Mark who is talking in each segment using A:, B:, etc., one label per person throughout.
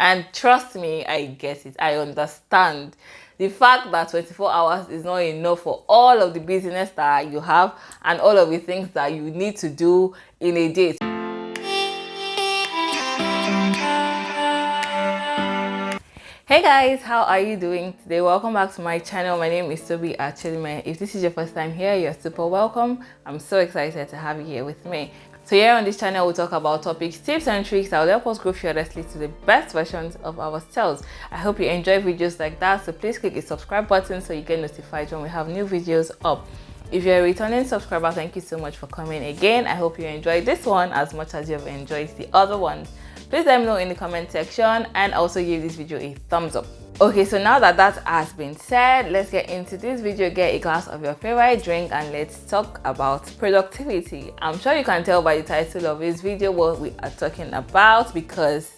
A: And trust me, I get it. I understand. The fact that 24 hours is not enough for all of the business that you have and all of the things that you need to do in a day. Hey guys, how are you doing today? Welcome back to my channel. My name is Tobi Achudume. If this is your first time here, you're super welcome. I'm so excited to have you here with me. So here on this channel, we'll talk about topics, tips and tricks that will help us grow fearlessly to the best versions of ourselves. I hope you enjoy videos like that, so please click the subscribe button so you get notified when we have new videos up. If you're a returning subscriber, thank you so much for coming again. I hope you enjoyed this one as much as you've enjoyed the other ones. Please let me know in the comment section and also give this video a thumbs up. Okay, so now that has been said, let's get into this video. Get a glass of your favorite drink and let's talk about productivity. I'm sure you can tell by the title of this video what we are talking about, because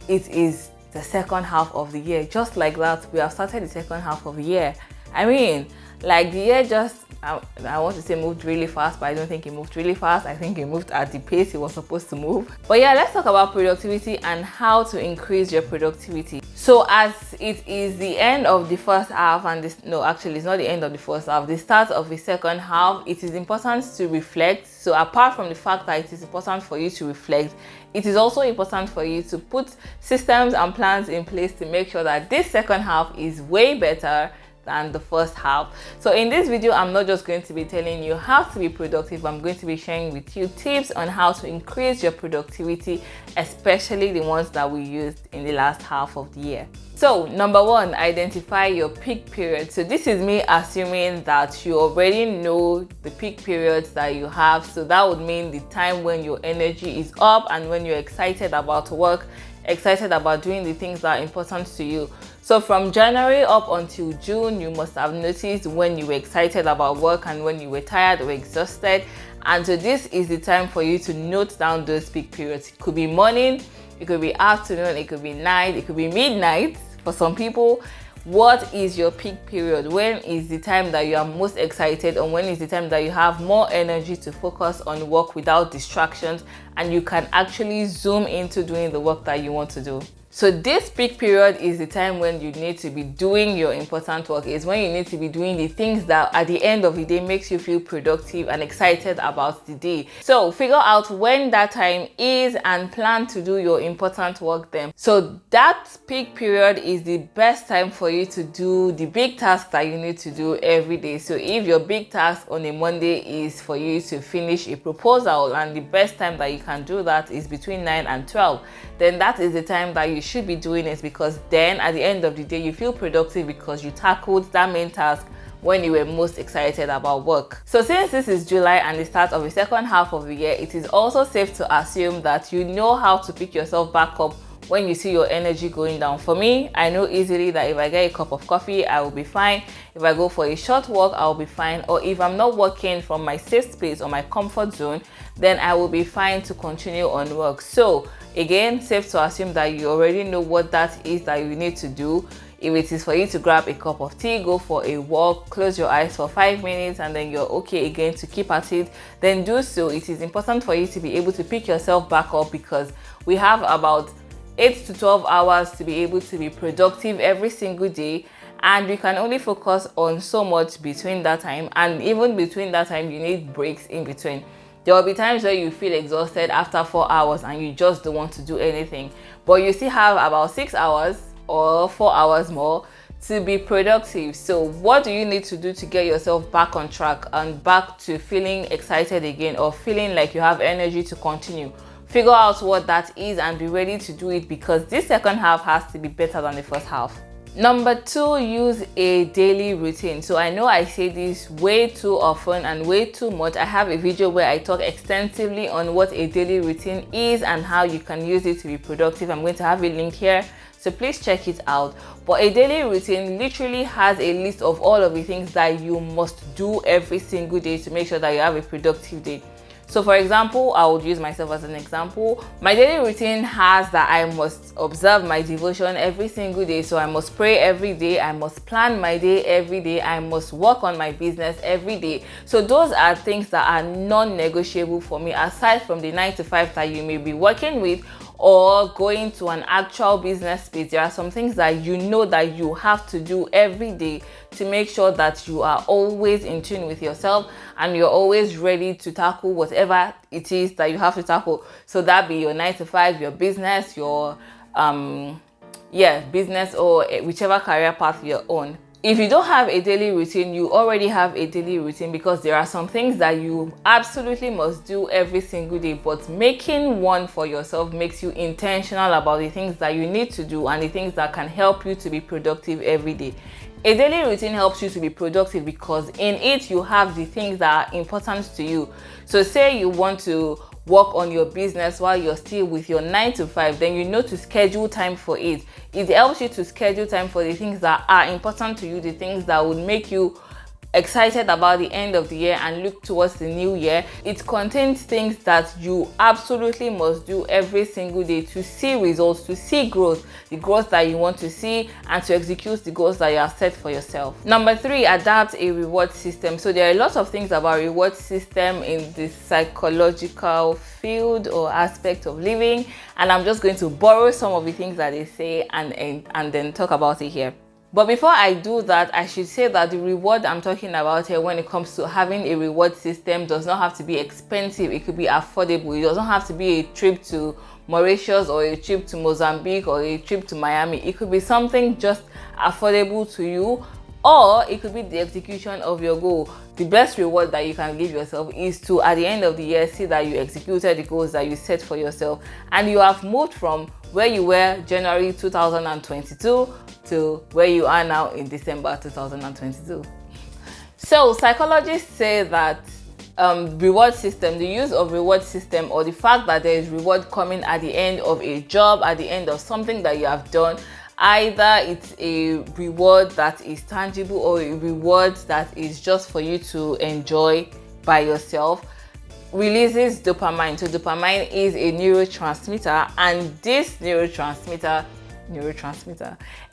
A: it is the second half of the year. Just like that, we have started the second half of the year. I mean, like the year just, I want to say moved really fast, but I don't think it moved really fast. I think it moved at the pace it was supposed to move. But yeah, let's talk about productivity and how to increase your productivity. So as it is the end of the first half, and this, no, actually it's not the end of the first half, the start of the second half, it is important to reflect. So apart from the fact that it is important for you to reflect, it is also important for you to put systems and plans in place to make sure that this second half is way better than the first half. So in this video, I'm not just going to be telling you how to be productive. I'm going to be sharing with you tips on how to increase your productivity, especially the ones that we used in the last half of the year. So number one, identify your peak period. So this is me assuming that you already know the peak periods that you have. So that would mean the time when your energy is up and when you're excited about work, excited about doing the things that are important to you. So from January up until June, you must have noticed when you were excited about work and when you were tired or exhausted. And so this is the time for you to note down those peak periods. It could be morning, it could be afternoon, it could be night, it could be midnight for some people. What is your peak period? When is the time that you are most excited, or when is the time that you have more energy to focus on work without distractions and you can actually zoom into doing the work that you want to do? So this peak period is the time when you need to be doing your important work. It's when you need to be doing the things that at the end of the day makes you feel productive and excited about the day. So figure out when that time is and plan to do your important work then. So that peak period is the best time for you to do the big task that you need to do every day. So if your big task on a Monday is for you to finish a proposal, and the best time that you can do that is between 9 and 12, then that is the time that you should be doing it, because then at the end of the day you feel productive because you tackled that main task when you were most excited about work. So since this is July and the start of the second half of the year, it is also safe to assume that you know how to pick yourself back up when you see your energy going down. For me, I know easily that if I get a cup of coffee, I will be fine. If I go for a short walk, I'll be fine. Or if I'm not working from my safe space or my comfort zone, then I will be fine to continue on work. So again, safe to assume that you already know what that is that you need to do. If it is for you to grab a cup of tea, go for a walk, close your eyes for 5 minutes, and then you're okay again to keep at it, then do so. It is important for you to be able to pick yourself back up, because we have about 8 to 12 hours to be able to be productive every single day, and you can only focus on so much between that time, and even between that time you need breaks in between. There will be times where you feel exhausted after 4 hours and you just don't want to do anything, but you still have about 6 hours or 4 hours more to be productive. So what do you need to do to get yourself back on track and back to feeling excited again, or feeling like you have energy to continue? Figure out what that is and be ready to do it, because this second half has to be better than the first half. Number two, use a daily routine. So I know I say this way too often and way too much. I have a video where I talk extensively on what a daily routine is and how you can use it to be productive. I'm going to have a link here, so please check it out. But a daily routine literally has a list of all of the things that you must do every single day to make sure that you have a productive day. So for example, I would use myself as an example. My daily routine has that I must observe my devotion every single day. So I must pray every day. I must plan my day every day. I must work on my business every day. So those are things that are non-negotiable for me, aside from the 9 to 5 that you may be working with, or going to an actual business space, there are some things that you know that you have to do every day to make sure that you are always in tune with yourself and you're always ready to tackle whatever it is that you have to tackle. So that be your 9 to 5, your business, your business, or whichever career path you're on. If you don't have a daily routine, you already have a daily routine, because there are some things that you absolutely must do every single day, but making one for yourself makes you intentional about the things that you need to do and the things that can help you to be productive every day. A daily routine helps you to be productive because in it you have the things that are important to you. So say you want to work on your business while you're still with your 9 to 5, then you know to schedule time for it. It helps you to schedule time for the things that are important to you, the things that would make you excited about the end of the year and look towards the new year. It contains things that you absolutely must do every single day to see results, to see growth, the growth that you want to see, and to execute the goals that you have set for yourself. Number 3, adapt a reward system. So there are lots of things about reward system in the psychological field or aspect of living, and I'm just going to borrow some of the things that they say and then talk about it here. But before I do that, I should say that the reward I'm talking about here when it comes to having a reward system does not have to be expensive. It could be affordable. It doesn't have to be a trip to Mauritius or a trip to Mozambique or a trip to Miami. It could be something just affordable to you, or it could be the execution of your goal. The best reward that you can give yourself is to, at the end of the year, see that you executed the goals that you set for yourself and you have moved from where you were January 2022 to where you are now in December 2022. So psychologists say that reward system, the use of reward system, or the fact that there is reward coming at the end of a job, at the end of something that you have done, either it's a reward that is tangible or a reward that is just for you to enjoy by yourself, releases dopamine. So dopamine is a neurotransmitter, and this neurotransmitter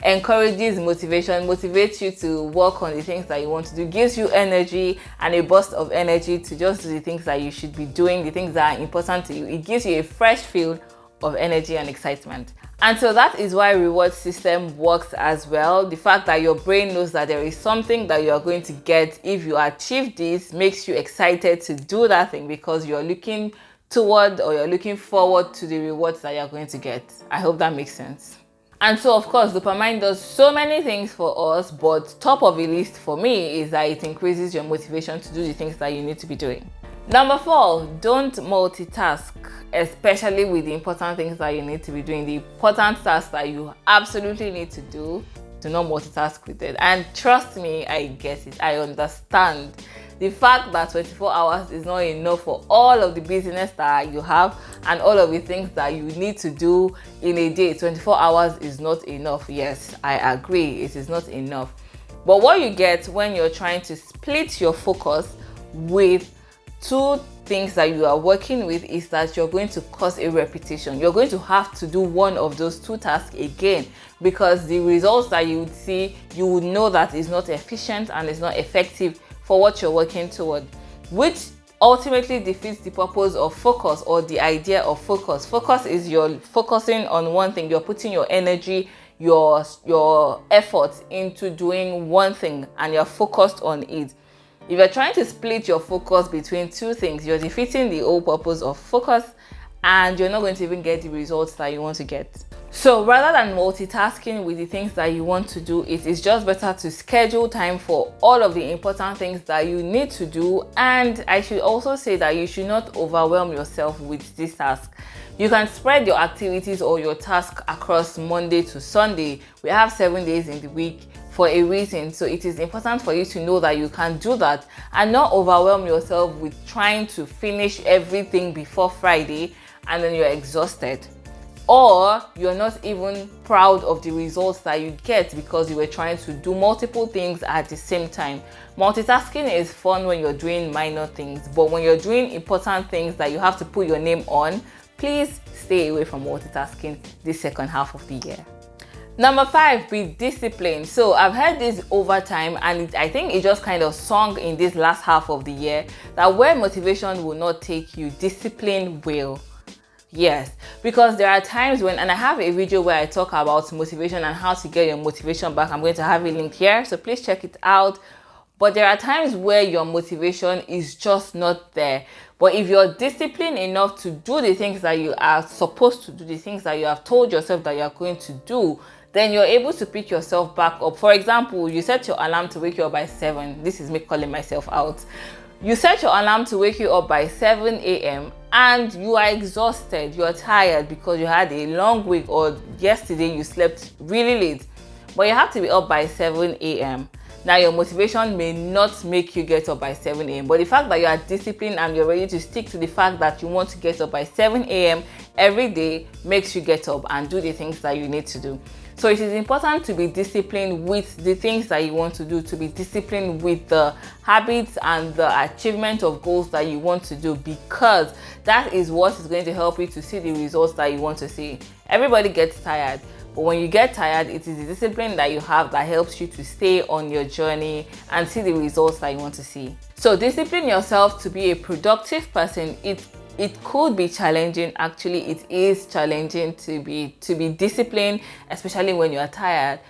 A: encourages motivation, motivates you to work on the things that you want to do, gives you energy and a burst of energy to just do the things that you should be doing, the things that are important to you. It gives you a fresh feel of energy and excitement. And so that is why reward system works as well. The fact that your brain knows that there is something that you are going to get if you achieve this makes you excited to do that thing, because you're looking toward, or you're looking forward to, the rewards that you're going to get. I hope that makes sense. And so, of course, dopamine does so many things for us, but top of the list for me is that it increases your motivation to do the things that you need to be doing. Number 4, don't multitask, especially with the important things that you need to be doing. The important tasks that you absolutely need to do not multitask with it. And trust me, I get it. I understand. The fact that 24 hours is not enough for all of the business that you have and all of the things that you need to do in a day. 24 hours is not enough. Yes, I agree. It is not enough. But what you get when you're trying to split your focus with 2 things that you are working with is that you're going to cause a repetition. You're going to have to do one of those 2 tasks again, because the results that you would see, you would know that is not efficient and is not effective for what you're working toward, which ultimately defeats the purpose of focus, or the idea of focus. Focus is you're focusing on one thing. You're putting your energy, your effort into doing one thing, and you're focused on it. If you're trying to split your focus between 2 things, you're defeating the whole purpose of focus, and you're not going to even get the results that you want to get. So rather than multitasking with the things that you want to do, it is just better to schedule time for all of the important things that you need to do. And I should also say that you should not overwhelm yourself with this task. You can spread your activities or your task across Monday to Sunday. We have 7 days in the week for a reason. So it is important for you to know that you can do that and not overwhelm yourself with trying to finish everything before Friday, and then you're exhausted. Or you're not even proud of the results that you get because you were trying to do multiple things at the same time. Multitasking is fun when you're doing minor things, but when you're doing important things that you have to put your name on, please stay away from multitasking this second half of the year. Number 5, be disciplined. So I've heard this over time, and I think it just kind of sung in this last half of the year, that where motivation will not take you, discipline will. Yes, because there are times when, and I have a video where I talk about motivation and how to get your motivation back. I'm going to have a link here, so please check it out. But there are times where your motivation is just not there. But if you're disciplined enough to do the things that you are supposed to do, the things that you have told yourself that you are going to do, then you're able to pick yourself back up. For example, you set your alarm to wake you up by 7. This is me calling myself out. You set your alarm to wake you up by 7 a.m. and you are exhausted, you're tired because you had a long week, or yesterday you slept really late, but you have to be up by 7 a.m. Now, your motivation may not make you get up by 7 a.m. but the fact that you are disciplined and you're ready to stick to the fact that you want to get up by 7 a.m. every day makes you get up and do the things that you need to do. So it is important to be disciplined with the things that you want to do, to be disciplined with the habits and the achievement of goals that you want to do, because that is what is going to help you to see the results that you want to see. Everybody gets tired, but when you get tired, it is the discipline that you have that helps you to stay on your journey and see the results that you want to see. So discipline yourself to be a productive person. It could be challenging. Actually, it is challenging to be disciplined, especially when you are tired.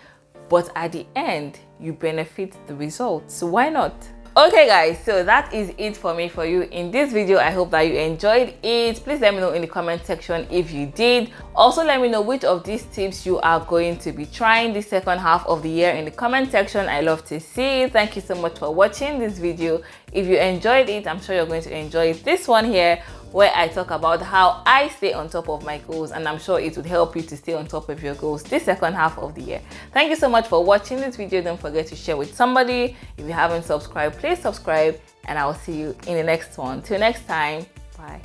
A: But at the end, you benefit the results. So why not? Okay guys, so that is it for me for you in this video. I hope that you enjoyed it. Please let me know in the comment section if you did. Also, let me know which of these tips you are going to be trying the second half of the year in the comment section. I love to see it. Thank you so much for watching this video. If you enjoyed it, I'm sure you're going to enjoy this one here, where I talk about how I stay on top of my goals, and I'm sure it would help you to stay on top of your goals this second half of the year. Thank you so much for watching this video. Don't forget to share with somebody. If you haven't subscribed, please subscribe, and I will see you in the next one. Till next time, bye.